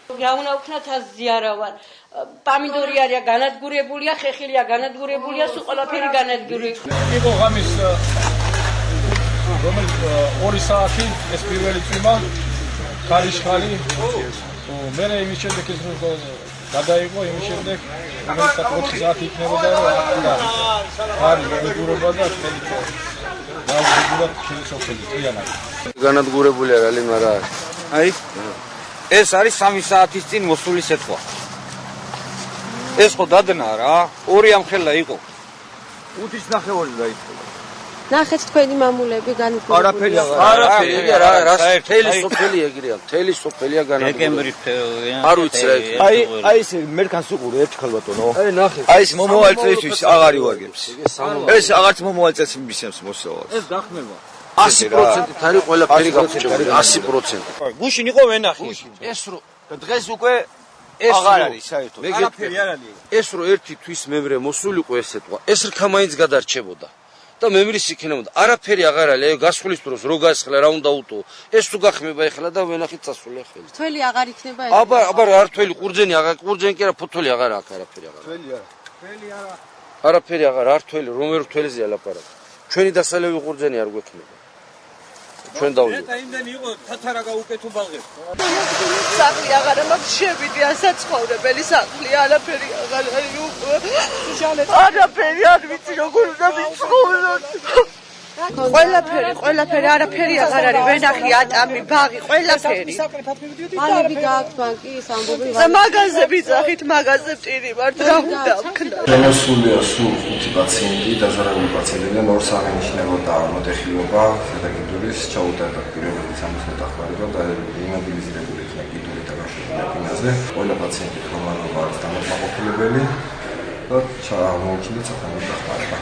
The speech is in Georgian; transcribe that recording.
Გაუნაუქნათ აზი არა ვარ. Პამიდორი არის განადგურებულია, ხეხილია განადგურებულია, სულ ყველაფერი განადგურებული. იყო ღამის რომელიც 2 საათი ეს პირველი წვიმა ქარიშხალი მე იმის შემდეგ ეს გადაიღო იმის შემდეგ რომელიც 4 საათი იქნებოდა რომ არის განადგურება და განადგურებულია რა ლიმ არა აი ეს არის 3 საათის წინ მოსული სიტყვა ეს ხო დადნა რა 2 ამხელა იყო 5-ის ნახევარი დაიწყო ნახეთ თქვენი მამულები განადგურებული არაფერი რა თელი სოფელი ეგრეა თელი სოფელია განადგურებული არ ვიცი რა აი ეს მერქანს უყურე ერთხელ ბატონო აი ნახე აი ეს მომავალ წელისთვის აღარ ივაგებს ეს აღარც მომავალ წელს მისცემს მოსავალს ეს გახმება 100% არის ყველაფერი გაგვჭირდება 100% გუშინ იყო ვენახი ეს რო დღეს უკვე აღარ არის საერთოდ არაფერი არ არის ეს რო ერთი თვის მემრე მოსულიყო ეს სიტყვა ეს რქა მაინც გადარჩებოდა და მემრის იქნებოდა არაფერი აღარ არის აი გასხლის დროს რო გასხლა რა უნდა უტო ეს თუ გახმება ეხლა და ვენახით წასული ახლა თველი აღარ იქნება ეს აბა არ თველი ყურძენი აღარ ყურძენი კი არა ფოთოლი აღარ აქვს არაფერი აღარ თველი არა არაფერი აღარ არ თველი რომელ თველზეა ლაპარაკი ჩვენი დასალევი ყურძენი არ გვექნება ჩვენ დავიდეთ და იმდენი იყო თათარა გაუკეთო ბალღებს სახლი აღარ მაქვს შევიდი ასაცხოვრებელი სახლი არაფერი აღარ არის არაფერი არ ვიცი როგორ უნდა ვიცხოვროთ ყველაფერი არაფერი აღარ არის ვენახი ატამი ბაღი ყველაფერი მალები გააქვთ ბანკის ამბობენ მაგაზე ვიძახით მაგაზე ვტირი ვარ რა უნდა ვქნა შემოსულია სულ 5 პაციენტი დაზარალებული პაციენტებიდან 2 აღინიშნებოდა მოტეხილობა ზედაგიდულის ჩაუტარდა პირველი 60 დახმარება და იმობილიზირებული იქნა კიდური და გაშლილი აფინაზე ყველა პაციენტი ხომალობა არის დამაკმაყოფილებელი და ჩამოუჩინეთ საფრანგეთის დახმარება